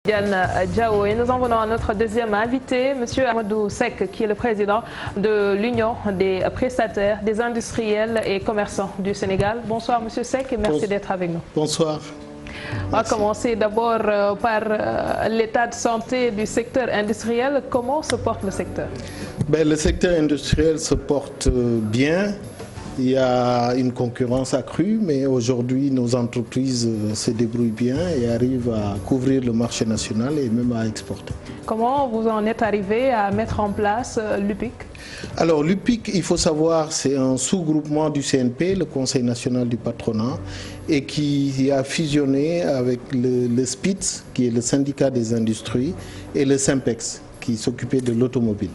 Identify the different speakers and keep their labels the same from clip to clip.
Speaker 1: Diane Diao, et nous en venons à notre deuxième invité, M. Amadou Seck, qui est le président de l'Union des prestataires, des industriels et commerçants du Sénégal. Bonsoir M. Seck et merci d'être avec nous.
Speaker 2: Bonsoir.
Speaker 1: On va commencer d'abord par l'état de santé du secteur industriel. Comment se porte le secteur?
Speaker 2: Le secteur industriel se porte bien. Il y a une concurrence accrue, mais aujourd'hui, nos entreprises se débrouillent bien et arrivent à couvrir le marché national et même à exporter.
Speaker 1: Comment vous en êtes arrivé à mettre en place l'UPIC?
Speaker 2: Alors, l'UPIC, il faut savoir, c'est un sous-groupement du CNP, le Conseil national du patronat, et qui a fusionné avec le SPITZ, qui est le syndicat des industries, et le SYMPEX, qui s'occupait de l'automobile.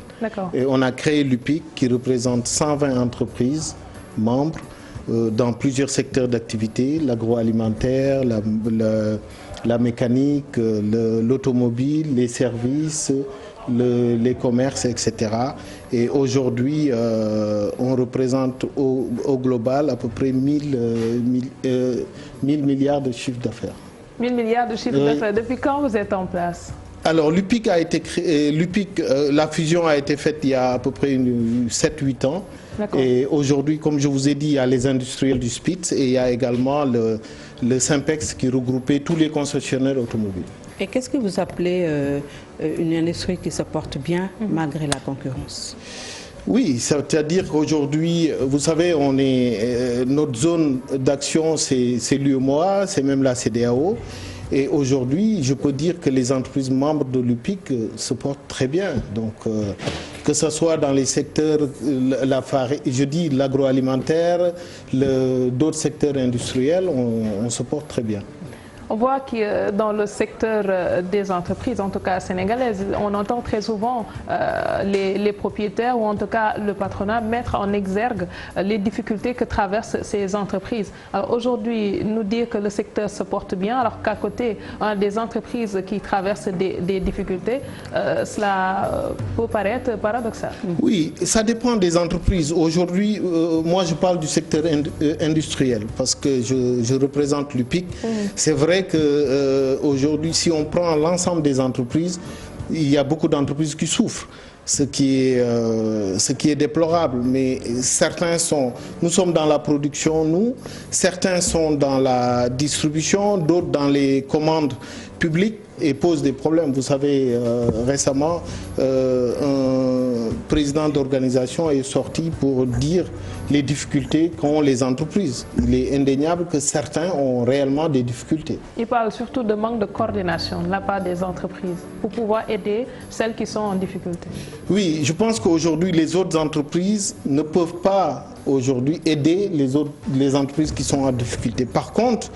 Speaker 2: Et on a créé l'UPIC, qui représente 120 entreprises membres dans plusieurs secteurs d'activité, l'agroalimentaire, la mécanique, l'automobile, les services, les commerces, etc. Et aujourd'hui, on représente au global à peu près 1000 milliards de chiffre d'affaires.
Speaker 1: 1000 milliards de chiffre d'affaires. Depuis quand vous êtes en place?
Speaker 2: Alors l'UPIC a été créé, la fusion a été faite il y a à peu près 7-8 ans. Et aujourd'hui, comme je vous ai dit, il y a les industriels du SPITZ et il y a également le SYMPEX qui regroupait tous les concessionnaires automobiles.
Speaker 3: Et qu'est-ce que vous appelez une industrie qui se porte bien malgré la concurrence?
Speaker 2: Oui, c'est-à-dire qu'aujourd'hui, vous savez, notre zone d'action, c'est l'UEMOA, c'est même la CEDEAO. Et aujourd'hui, je peux dire que les entreprises membres de l'UPIC se portent très bien. Donc, que ce soit dans les secteurs, je dis l'agroalimentaire, d'autres secteurs industriels, on se porte très bien.
Speaker 1: On voit que dans le secteur des entreprises, en tout cas sénégalaises, on entend très souvent les propriétaires ou en tout cas le patronat mettre en exergue les difficultés que traversent ces entreprises. Aujourd'hui, nous dire que le secteur se porte bien alors qu'à côté, on a des entreprises qui traversent des difficultés, cela peut paraître paradoxal.
Speaker 2: Oui, ça dépend des entreprises. Aujourd'hui, moi je parle du secteur industriel parce que je représente l'UPIC. C'est vrai qu'aujourd'hui, si on prend l'ensemble des entreprises, il y a beaucoup d'entreprises qui souffrent, ce qui est déplorable. Mais nous sommes dans la production, certains sont dans la distribution, d'autres dans les commandes publiques et posent des problèmes. Vous savez, récemment, un président d'organisation est sorti pour dire les difficultés qu'ont les entreprises. Il est indéniable que certains ont réellement des difficultés.
Speaker 1: Il parle surtout de manque de coordination de la part des entreprises pour pouvoir aider celles qui sont en difficulté. Oui,
Speaker 2: je pense qu'aujourd'hui, les autres entreprises ne peuvent pas aujourd'hui aider les entreprises qui sont en difficulté. Par contre,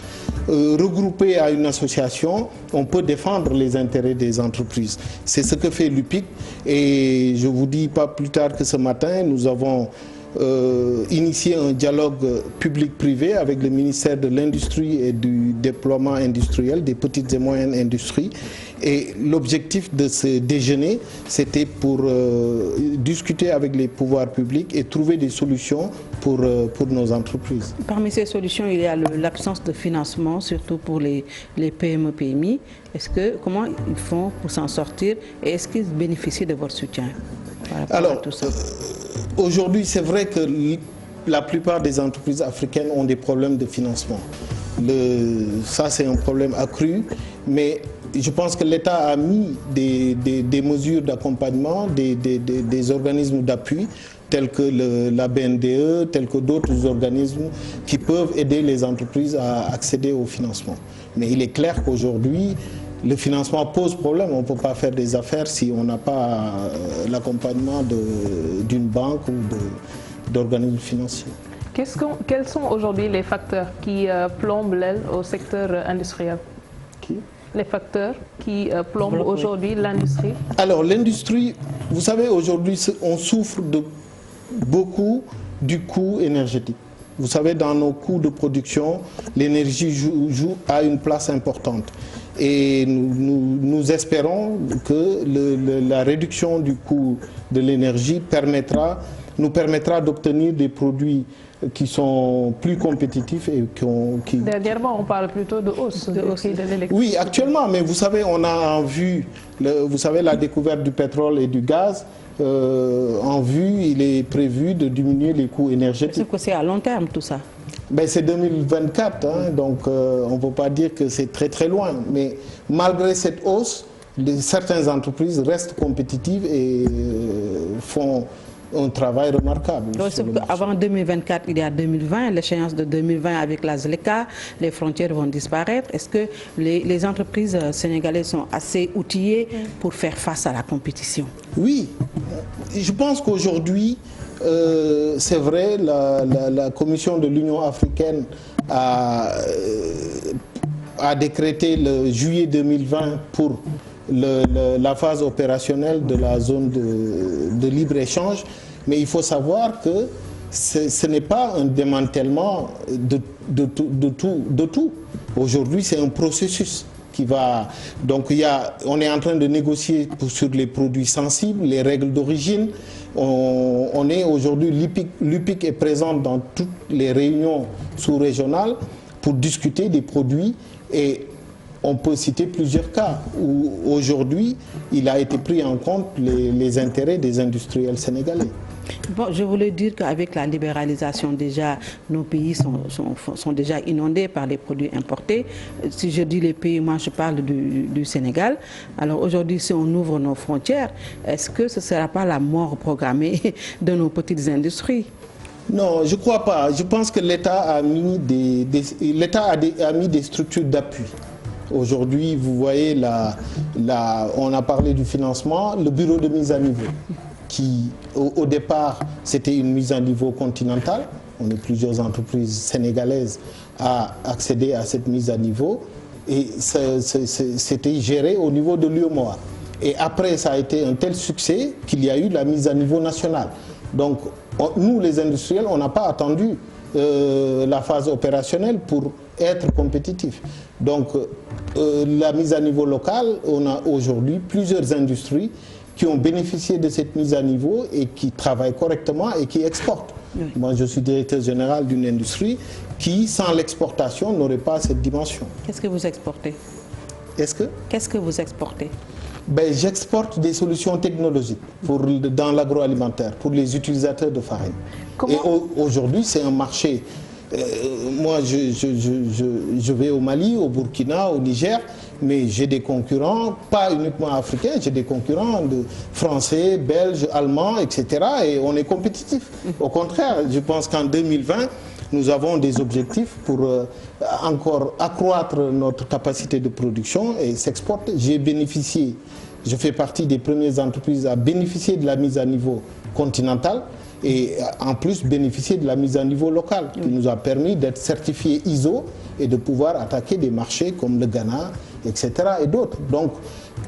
Speaker 2: regroupés à une association, on peut défendre les intérêts des entreprises. C'est ce que fait l'UPIC et je vous dis pas plus tard que ce matin, nous avons initié un dialogue public-privé avec le ministère de l'Industrie et du déploiement industriel des petites et moyennes industries. Et l'objectif de ce déjeuner, c'était pour discuter avec les pouvoirs publics et trouver des solutions pour nos entreprises.
Speaker 3: Parmi ces solutions, il y a l'absence de financement, surtout pour les PME-PMI. Comment ils font pour s'en sortir et est-ce qu'ils bénéficient de votre soutien par rapport à tout ça?
Speaker 2: Aujourd'hui, c'est vrai que la plupart des entreprises africaines ont des problèmes de financement. Ça, c'est un problème accru, mais je pense que l'État a mis des mesures d'accompagnement, des organismes d'appui, tels que la BNDE, tels que d'autres organismes qui peuvent aider les entreprises à accéder au financement. Mais il est clair qu'aujourd'hui, le financement pose problème. On ne peut pas faire des affaires si on n'a pas l'accompagnement d'une banque ou d'organismes financiers.
Speaker 1: Quels sont aujourd'hui les facteurs qui plombent l'aile au secteur industriel? Les facteurs qui plombent aujourd'hui l'industrie? Alors
Speaker 2: l'industrie, vous savez, aujourd'hui on souffre beaucoup du coût énergétique. Vous savez, dans nos coûts de production, l'énergie a une place importante. Et nous espérons que la réduction du coût de l'énergie nous permettra d'obtenir des produits qui sont plus compétitifs et qui...
Speaker 1: Dernièrement, on parle plutôt de hausse du prix de l'électricité.
Speaker 2: Oui, actuellement, mais vous savez, on a en vue, vous savez, la découverte du pétrole et du gaz. En vue, il est prévu de diminuer les coûts énergétiques.
Speaker 3: Sauf que c'est à long terme tout ça.
Speaker 2: Ben, c'est 2024, hein, donc on ne peut pas dire que c'est très très loin. Mais malgré cette hausse, certaines entreprises restent compétitives et font un travail remarquable.
Speaker 3: Avant 2024, il y a 2020, l'échéance de 2020 avec la ZLECA, les frontières vont disparaître. Est-ce que les entreprises sénégalaises sont assez outillées pour faire face à la compétition?
Speaker 2: Oui, je pense qu'aujourd'hui, c'est vrai, la Commission de l'Union africaine a décrété le juillet 2020 pour la phase opérationnelle de la zone de libre-échange, mais il faut savoir que ce n'est pas un démantèlement de tout. Aujourd'hui, c'est un processus qui va... Donc, on est en train de négocier sur les produits sensibles, les règles d'origine. On est aujourd'hui, l'UPIC est présente dans toutes les réunions sous-régionales pour discuter des produits et on peut citer plusieurs cas où aujourd'hui il a été pris en compte les intérêts des industriels sénégalais.
Speaker 3: Bon, je voulais dire qu'avec la libéralisation, déjà, nos pays sont déjà inondés par les produits importés. Si je dis les pays, moi je parle du Sénégal. Alors aujourd'hui, si on ouvre nos frontières, est-ce que ce ne sera pas la mort programmée de nos petites industries?
Speaker 2: Non, je ne crois pas. Je pense que l'État a mis des structures d'appui. Aujourd'hui, vous voyez, on a parlé du financement, le bureau de mise à niveau, qui au départ, c'était une mise à niveau continentale. On est plusieurs entreprises sénégalaises à accéder à cette mise à niveau. Et c'était géré au niveau de l'UEMOA. Et après, ça a été un tel succès qu'il y a eu la mise à niveau nationale. Donc, nous, les industriels, on n'a pas attendu la phase opérationnelle pour être compétitifs. Donc, la mise à niveau locale, on a aujourd'hui plusieurs industries qui ont bénéficié de cette mise à niveau et qui travaillent correctement et qui exportent. Oui. Moi, je suis directeur général d'une industrie qui, sans l'exportation, n'aurait pas cette dimension.
Speaker 3: Qu'est-ce que vous exportez? Qu'est-ce que vous exportez?
Speaker 2: Ben, j'exporte des solutions technologiques dans l'agroalimentaire pour les utilisateurs de farine. Et aujourd'hui, c'est un marché. Moi, je vais au Mali, au Burkina, au Niger, mais j'ai des concurrents, pas uniquement africains, j'ai des concurrents français, belges, allemands, etc. Et on est compétitifs. Au contraire, je pense qu'en 2020, nous avons des objectifs pour encore accroître notre capacité de production et s'exporter. J'ai bénéficié, je fais partie des premières entreprises à bénéficier de la mise à niveau continentale et en plus bénéficier de la mise à niveau locale qui nous a permis d'être certifiés ISO et de pouvoir attaquer des marchés comme le Ghana, etc. et d'autres. Donc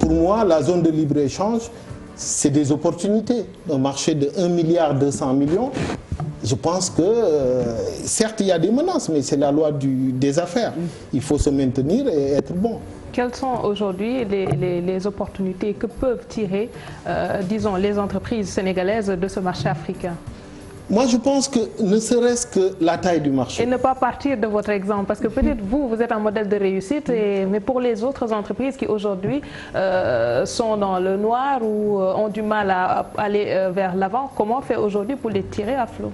Speaker 2: pour moi, la zone de libre-échange, c'est des opportunités. Un marché de 1,2 milliard, je pense que, certes, il y a des menaces, mais c'est la loi des affaires. Il faut se maintenir et être bon.
Speaker 1: Quelles sont aujourd'hui les opportunités que peuvent tirer, disons, les entreprises sénégalaises de ce marché africain?
Speaker 2: Moi, je pense que ne serait-ce que la taille du marché.
Speaker 1: Et ne pas partir de votre exemple, parce que peut-être vous êtes un modèle de réussite, mais pour les autres entreprises qui aujourd'hui sont dans le noir ou ont du mal à aller vers l'avant, comment faire aujourd'hui pour les tirer à flot?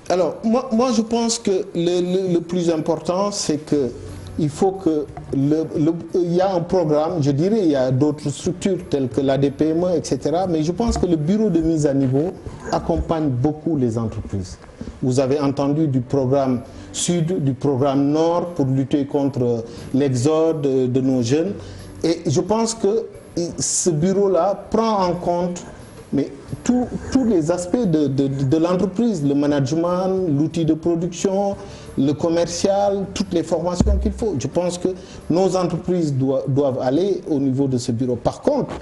Speaker 2: Alors, moi je pense que le plus important, c'est que il faut que il y a un programme, je dirais, il y a d'autres structures telles que l'ADPME, etc. Mais je pense que le bureau de mise à niveau accompagne beaucoup les entreprises. Vous avez entendu du programme Sud, du programme Nord pour lutter contre l'exode de nos jeunes. Et je pense que ce bureau-là prend en compte tous les aspects de l'entreprise, le management, l'outil de production, le commercial, toutes les formations qu'il faut. Je pense que nos entreprises doivent aller au niveau de ce bureau. Par contre,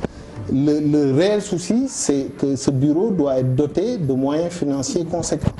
Speaker 2: le réel souci, c'est que ce bureau doit être doté de moyens financiers conséquents.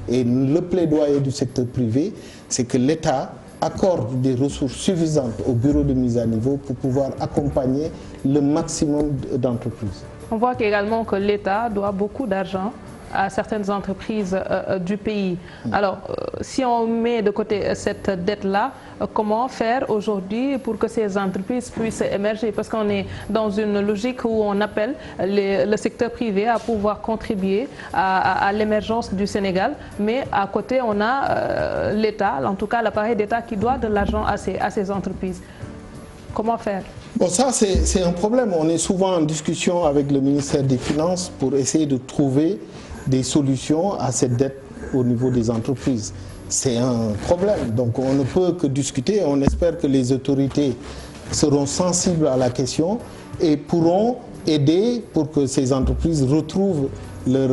Speaker 2: Et le plaidoyer du secteur privé, c'est que l'État accorde des ressources suffisantes au bureau de mise à niveau pour pouvoir accompagner le maximum d'entreprises.
Speaker 1: On voit également que l'État doit beaucoup d'argent à certaines entreprises du pays. Alors, si on met de côté cette dette-là, comment faire aujourd'hui pour que ces entreprises puissent émerger? Parce qu'on est dans une logique où on appelle le secteur privé à pouvoir contribuer à l'émergence du Sénégal, mais à côté, on a l'État, en tout cas l'appareil d'État qui doit de l'argent à ces entreprises. Comment faire?
Speaker 2: Bon, ça, c'est un problème. On est souvent en discussion avec le ministère des Finances pour essayer de trouver des solutions à cette dette au niveau des entreprises. C'est un problème. Donc, on ne peut que discuter. On espère que les autorités seront sensibles à la question et pourront aider pour que ces entreprises retrouvent leur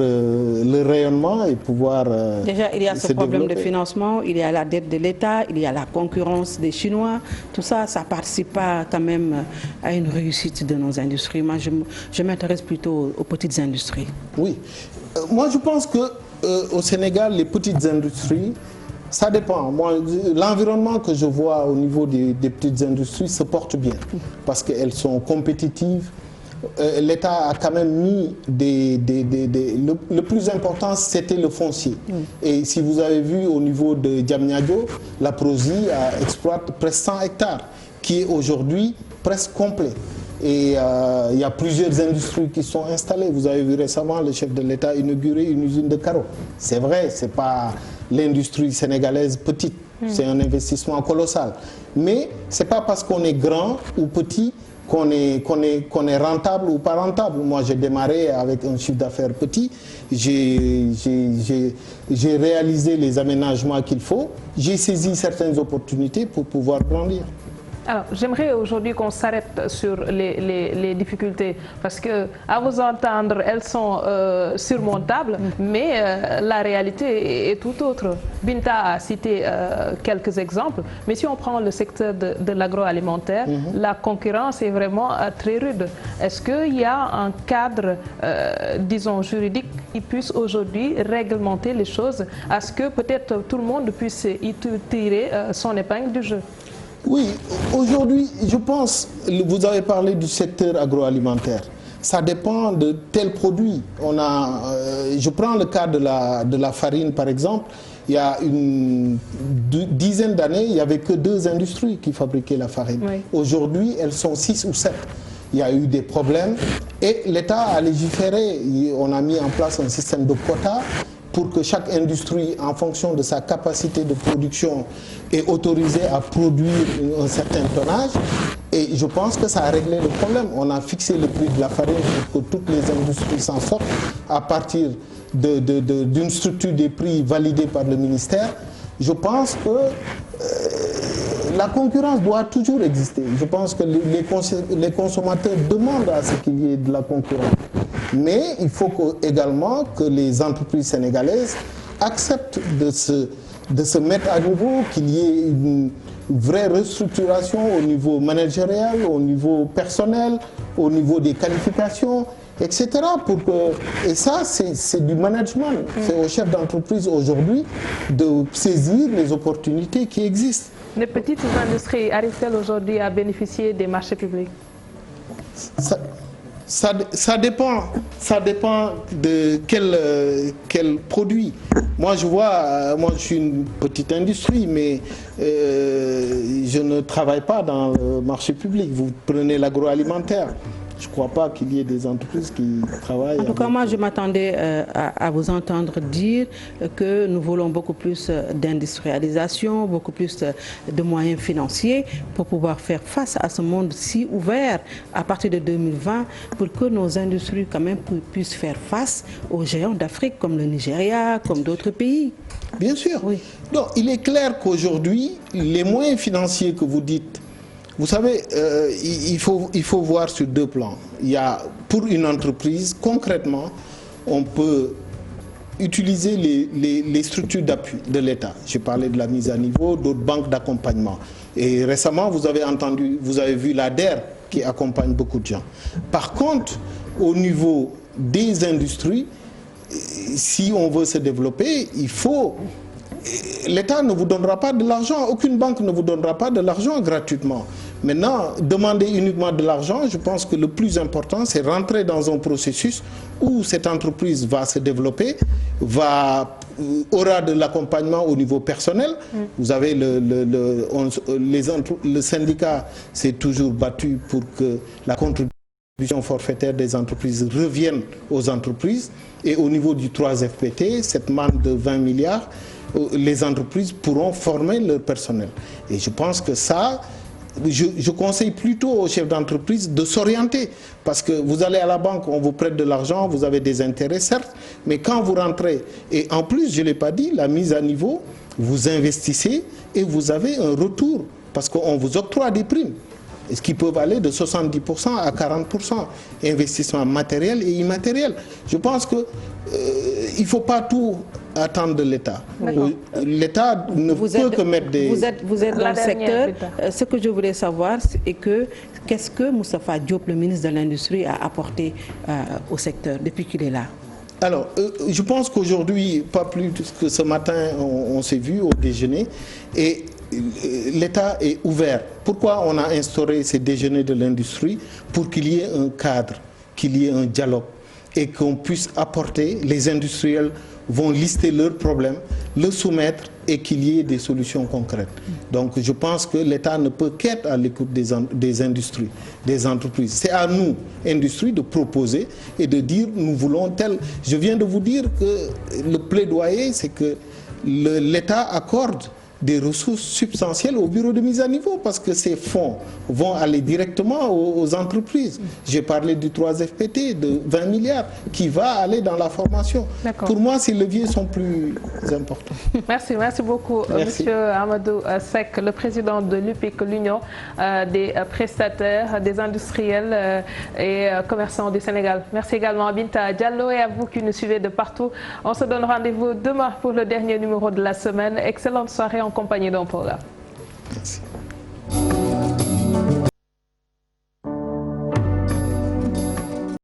Speaker 2: rayonnement et pouvoir
Speaker 3: déjà, il y a ce problème
Speaker 2: développer.
Speaker 3: de financement, il y a la dette de l'État, il y a la concurrence des Chinois. Tout ça, ça participe pas quand même à une réussite de nos industries. Moi, je m'intéresse plutôt aux petites industries.
Speaker 2: Oui. Moi, je pense que au Sénégal, les petites industries, ça dépend. Moi, l'environnement que je vois au niveau des petites industries se porte bien parce qu'elles sont compétitives. L'État a quand même mis le plus important, c'était le foncier. Et si vous avez vu au niveau de Diamniadio, la Prosi exploite presque 100 hectares, qui est aujourd'hui presque complet. Et il y a plusieurs industries qui sont installées. Vous avez vu récemment le chef de l'État inaugurer une usine de carreaux. C'est vrai, ce n'est pas l'industrie sénégalaise petite, c'est un investissement colossal. Mais ce n'est pas parce qu'on est grand ou petit qu'on est rentable ou pas rentable. Moi, j'ai démarré avec un chiffre d'affaires petit, j'ai réalisé les aménagements qu'il faut, j'ai saisi certaines opportunités pour pouvoir grandir.
Speaker 1: Alors, j'aimerais aujourd'hui qu'on s'arrête sur les difficultés, parce que, à vous entendre, elles sont surmontables, mais la réalité est tout autre. Binta a cité quelques exemples, mais si on prend le secteur de l'agroalimentaire, la concurrence est vraiment très rude. Est-ce qu'il y a un cadre, disons, juridique qui puisse aujourd'hui réglementer les choses, à ce que peut-être tout le monde puisse y tirer son épingle du jeu?
Speaker 2: Oui, aujourd'hui, je pense, vous avez parlé du secteur agroalimentaire. Ça dépend de tels produits. Je prends le cas de la farine, par exemple. Il y a une dizaine d'années, il n'y avait que 2 industries qui fabriquaient la farine. Oui. Aujourd'hui, elles sont 6 ou 7. Il y a eu des problèmes et l'État a légiféré. On a mis en place un système de quotas pour que chaque industrie, en fonction de sa capacité de production, est autorisée à produire un certain tonnage. Et je pense que ça a réglé le problème. On a fixé le prix de la farine pour que toutes les industries s'en sortent à partir d'une structure des prix validée par le ministère. Je pense que la concurrence doit toujours exister. Je pense que les consommateurs demandent à ce qu'il y ait de la concurrence. Mais il faut également que les entreprises sénégalaises acceptent de se mettre à niveau, qu'il y ait une vraie restructuration au niveau managérial, au niveau personnel, au niveau des qualifications, etc. Et ça, c'est du management. C'est au chef d'entreprise aujourd'hui de saisir les opportunités qui existent.
Speaker 1: Les petites industries arrivent-elles aujourd'hui à bénéficier des marchés publics?
Speaker 2: Ça dépend de quel produit. Moi, je suis une petite industrie, mais je ne travaille pas dans le marché public. Vous prenez l'agroalimentaire. Je ne crois pas qu'il y ait des entreprises qui travaillent.
Speaker 3: En tout cas, moi, je m'attendais à vous entendre dire que nous voulons beaucoup plus d'industrialisation, beaucoup plus de moyens financiers pour pouvoir faire face à ce monde si ouvert à partir de 2020 pour que nos industries quand même puissent faire face aux géants d'Afrique comme le Nigeria, comme d'autres pays.
Speaker 2: Bien sûr. Oui. Donc, il est clair qu'aujourd'hui, les moyens financiers que vous dites, vous savez, il faut voir sur 2 plans. Il y a, pour une entreprise, concrètement, on peut utiliser les structures d'appui de l'État. J'ai parlé de la mise à niveau, d'autres banques d'accompagnement. Et récemment, vous avez vu l'ADER qui accompagne beaucoup de gens. Par contre, au niveau des industries, si on veut se développer, l'État ne vous donnera pas de l'argent, aucune banque ne vous donnera pas de l'argent gratuitement. Maintenant, demander uniquement de l'argent, je pense que le plus important, c'est rentrer dans un processus où cette entreprise va se développer, aura de l'accompagnement au niveau personnel. Vous avez le syndicat s'est toujours battu pour que la contribution forfaitaire des entreprises revienne aux entreprises. Et au niveau du 3FPT, cette manne de 20 milliards, les entreprises pourront former leur personnel. Et je pense que ça, je conseille plutôt aux chefs d'entreprise de s'orienter. Parce que vous allez à la banque, on vous prête de l'argent, vous avez des intérêts, certes, mais quand vous rentrez, et en plus, je ne l'ai pas dit, la mise à niveau, vous investissez et vous avez un retour. Parce qu'on vous octroie des primes, ce qui peuvent aller de 70% à 40%, investissement matériel et immatériel. Je pense qu'il ne faut pas tout attendre de l'État. L'État ne peut que mettre des...
Speaker 3: Vous êtes dans le secteur. Ce que je voulais savoir, c'est qu'est-ce que Moustapha Diop, le ministre de l'Industrie, a apporté au secteur depuis qu'il est là?
Speaker 2: Alors, je pense qu'aujourd'hui, pas plus que ce matin, on s'est vu au déjeuner, et l'État est ouvert. Pourquoi on a instauré ces déjeuners de l'industrie? Pour qu'il y ait un cadre, qu'il y ait un dialogue, et qu'on puisse apporter, les industriels vont lister leurs problèmes, le soumettre, et qu'il y ait des solutions concrètes. Donc je pense que l'État ne peut qu'être à l'écoute des industries, des entreprises. C'est à nous, industries, de proposer et de dire nous voulons tel. Je viens de vous dire que le plaidoyer, c'est que l'État accorde des ressources substantielles au bureau de mise à niveau, parce que ces fonds vont aller directement aux entreprises. J'ai parlé du 3FPT de 20 milliards qui va aller dans la formation. Pour moi, ces leviers sont plus importants.
Speaker 1: Merci beaucoup, Monsieur Amadou Seck, le président de l'UPIC, l'Union des prestataires, des industriels et commerçants du Sénégal. Merci également à Binta Diallo et à vous qui nous suivez de partout. On se donne rendez-vous demain pour le dernier numéro de la semaine. Excellente soirée en compagnie d'un programme.
Speaker 2: Merci.